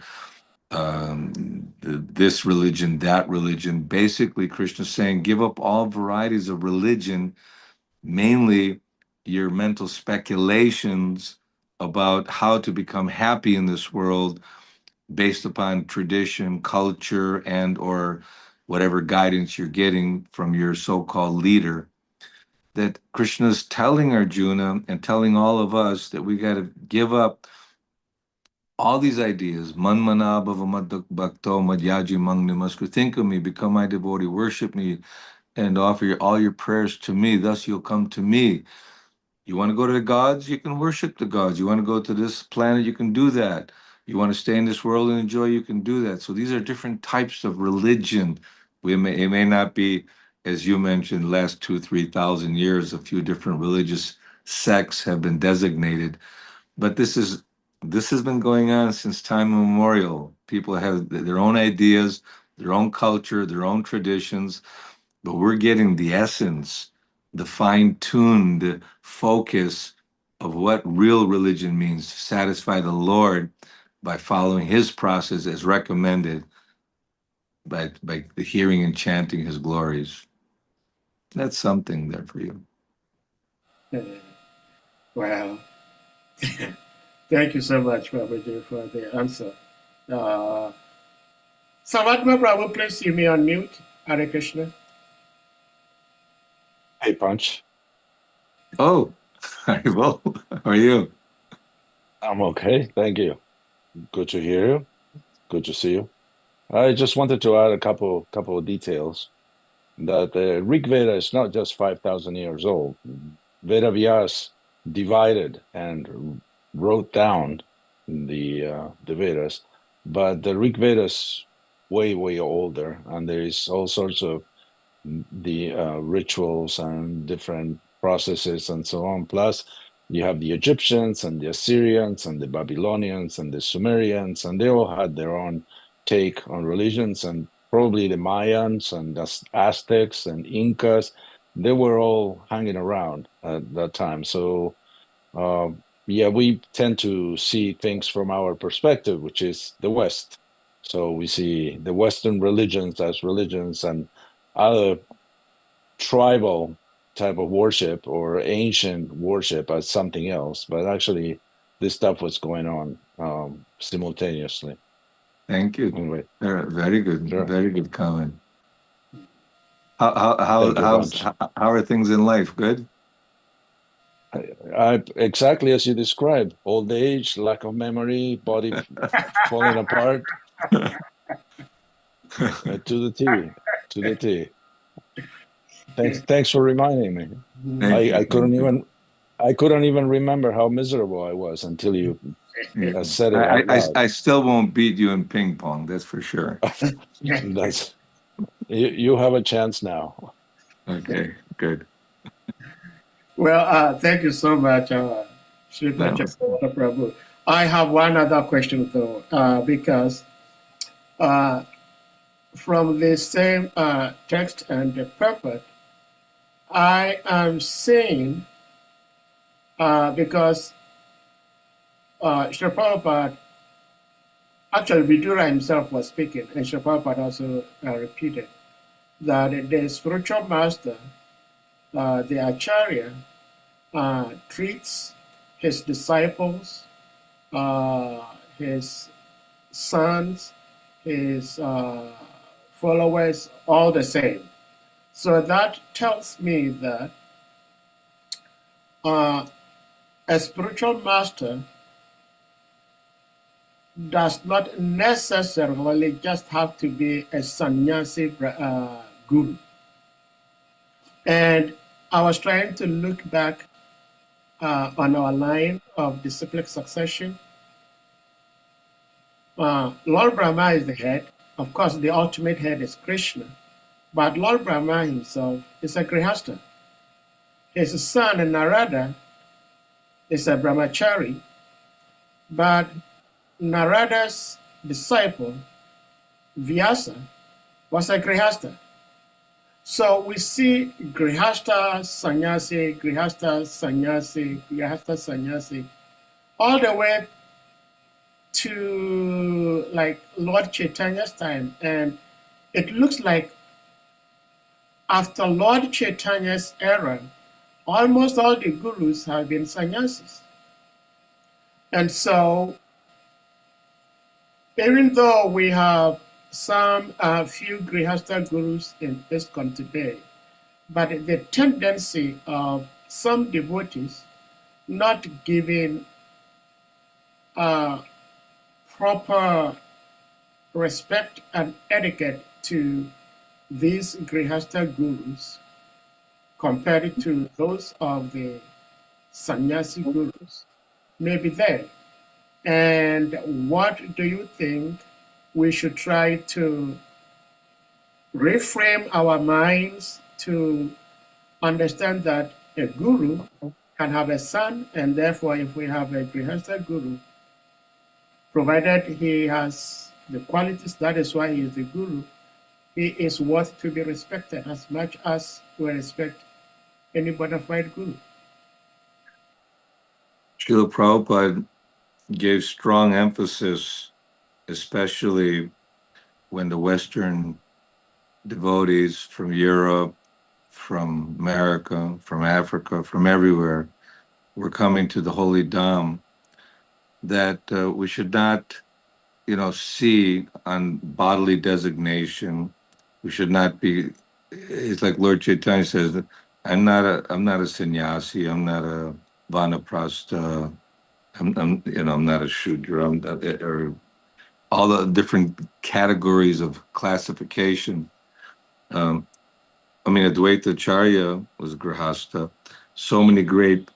this religion, that religion. Basically, Krishna is saying, give up all varieties of religion, mainly your mental speculations about how to become happy in this world based upon tradition, culture, and or whatever guidance you're getting from your so-called leader. That Krishna's telling Arjuna and telling all of us that we got to give up all these ideas. Manmana bhava bhakto madhyaji mang namaskar. Think of me, become my devotee, worship me, and offer all your prayers to me. Thus you'll come to me. You want to go to the gods? You can worship the gods. You want to go to this planet? You can do that. You want to stay in this world and enjoy? You can do that. So these are different types of religion. It may not be, as you mentioned, last 2,000-3,000 years, a few different religious sects have been designated, but this has been going on since time immemorial. People have their own ideas, their own culture, their own traditions, but we're getting the essence, the fine-tuned focus of what real religion means to satisfy the Lord by following his process as recommended by the hearing and chanting his glories. That's something there for you. Well, thank you so much, Prabhuji, for the answer. Savatma Prabhu, please you may unmute. Hare Krishna. Hey, Punch. Oh, well, how are you? I'm okay. Thank you. Good to hear you. Good to see you. I just wanted to add a couple of details that the Rig Veda is not just 5,000 years old. Veda Vyas divided and wrote down the Vedas, but the Rig Veda is way older, and there is all sorts of the rituals and different processes and so on. Plus, you have the Egyptians and the Assyrians and the Babylonians and the Sumerians, and they all had their own take on religions, and probably the Mayans and the Aztecs and Incas, they were all hanging around at that time. So yeah, we tend to see things from our perspective, which is the West. So we see the Western religions as religions, and other tribal type of worship or ancient worship as something else. But actually, this stuff was going on simultaneously. Thank you. Anyway, Very good. sure. Very good comment. Thank you, Bunch. How are things in life? Good? Exactly as you described: old age, lack of memory, body falling apart. To the T, to the T. Thanks for reminding me. Thank you. I couldn't even remember how miserable I was until you said it out loud. I still won't beat you in ping pong, that's for sure. That's you have a chance now. Okay, good. Well, thank you so much, Sri Prabhu. I have one other question though, because from the same text and the purport, I am saying, because Sri Prabhupada, actually Vidura himself was speaking, and Sri Prabhupada also repeated that the spiritual master, the Acharya, treats his disciples, his sons, his followers all the same. So that tells me that a spiritual master does not necessarily just have to be a sannyasi guru. And I was trying to look back on our line of disciplic succession. Lord Brahma is the head. Of course, the ultimate head is Krishna. But Lord Brahma himself is a grihasta. His son Narada is a brahmachari, but Narada's disciple Vyasa was a grihasta. So we see grihasta sannyasi, grihasta sannyasi, grihasta sannyasi, all the way to like Lord Chaitanya's time. And it looks like after Lord Chaitanya's era, almost all the gurus have been sannyasis. And so, even though we have some few grihasta gurus in ISKCON today, but the tendency of some devotees not giving proper respect and etiquette to these grihasta gurus compared to those of the sannyasi gurus may be there. And what do you think we should try to reframe our minds to understand that a guru can have a son, and therefore if we have a grihasta guru, provided he has the qualities, that is why he is the guru, he is worth to be respected as much as we respect any bona fide guru. Srila Prabhupada gave strong emphasis, especially when the Western devotees from Europe, from America, from Africa, from everywhere were coming to the Holy Dham, that we should not, see on bodily designation. We should not be. It's like Lord Chaitanya says that I'm not a sannyasi. I'm not a vanaprastha. I'm not a shudra. Or all the different categories of classification. Advaita Acharya was grihasta. So many great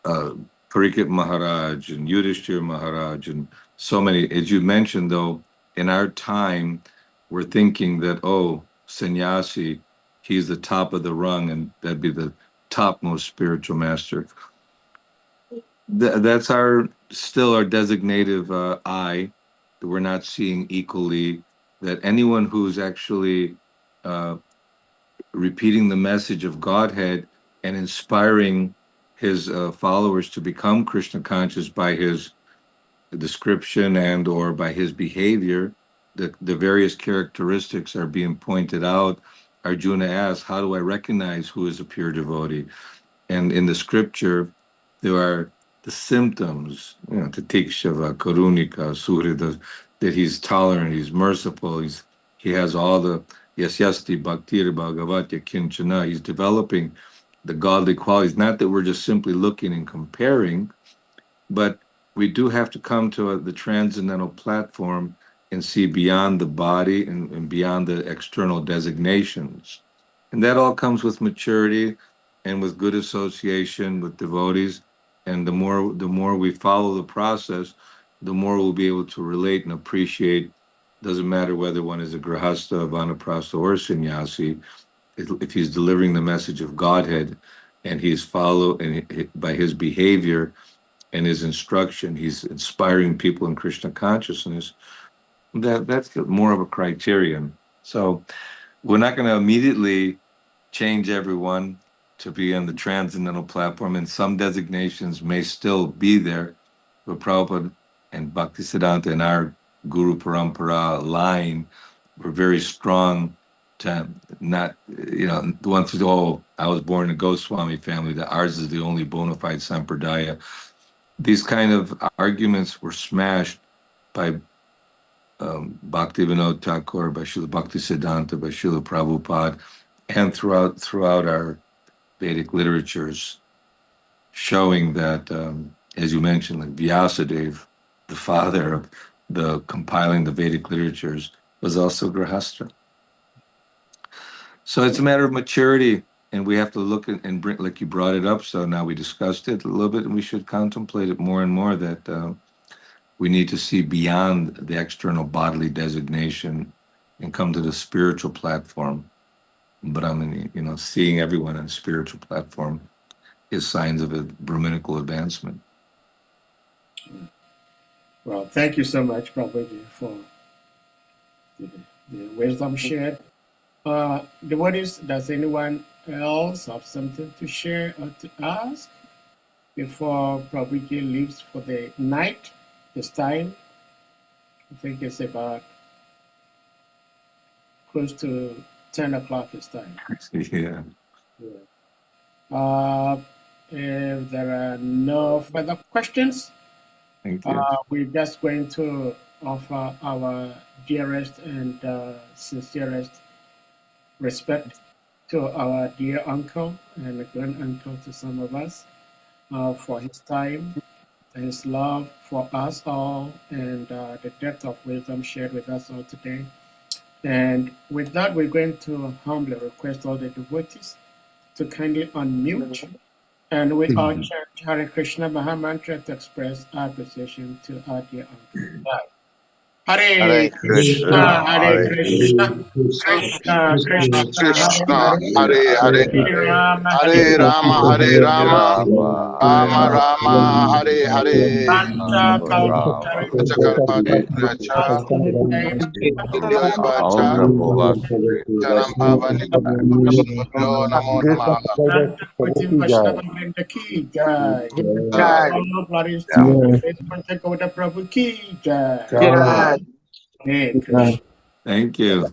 Parikshit Maharaj and Yudhishthira Maharaj and so many. As you mentioned, though, in our time, we're thinking that, sannyasi, he's the top of the rung, and that'd be the topmost spiritual master. That's still our designative I. that we're not seeing equally, that anyone who's actually repeating the message of Godhead and inspiring his followers to become Krishna conscious by his description and or by his behavior, the various characteristics are being pointed out. Arjuna asks, how do I recognize who is a pure devotee? And in the scripture, there are the symptoms, Tatikshava, Karunika, Surita, that he's tolerant, he's merciful, he has all the Yasyasti, Bhaktir, Bhagavatya, Kinchana. He's developing the godly qualities. Not that we're just simply looking and comparing, but we do have to come to the transcendental platform and see beyond the body and beyond the external designations. And that all comes with maturity and with good association with devotees. And the more we follow the process, the more we'll be able to relate and appreciate. Doesn't matter whether one is a grahasta, vanaprastha, or sannyasi. If he's delivering the message of Godhead and he's by his behavior and his instruction, he's inspiring people in Krishna consciousness, that's more of a criterion. So we're not going to immediately change everyone to be on the transcendental platform, and some designations may still be there. But Prabhupada and Bhaktisiddhanta and our Guru Parampara line were very strong to not, the ones who, I was born in a Goswami family, that ours is the only bona fide sampradaya. These kind of arguments were smashed by Bhaktivinoda Thakur, by Srila Bhaktisiddhanta, by Srila Prabhupada, and throughout our Vedic literatures, showing that, as you mentioned, like Vyasadeva, the father of the compiling the Vedic literatures, was also Grahastha. So it's a matter of maturity, and we have to look at and bring, like you brought it up, so now we discussed it a little bit, and we should contemplate it more and more, that we need to see beyond the external bodily designation and come to the spiritual platform. Brahmani, seeing everyone on a spiritual platform is signs of a Brahminical advancement. Well, thank you so much, Prabhuji, for the wisdom shared. Devotees, does anyone else have something to share or to ask before Prabhuji leaves for the night? This time, I think it's about close to 10 o'clock this time. Yeah. If there are no further questions, Thank you. we're just going to offer our dearest and sincerest respect to our dear uncle and a grand uncle to some of us for his time and his love for us all and the depth of wisdom shared with us all today. And with that, we're going to humbly request all the devotees to kindly unmute, and we all chant Hare Krishna Maha Mantra to express our appreciation to our dear uncle. Hare Krishna, Hare Krishna, Krishna Krishna, Hare Hare, Hare Rama, Hare Rama, Rama Rama, Hare Hare. Panta Kalpataru, Charam Pavani Yo Namo Namaha. Putim Vaishnava Vrinda ki jai. All glories to Panta Gauda Prabhu ki jai. Hare Krishna. Thank you.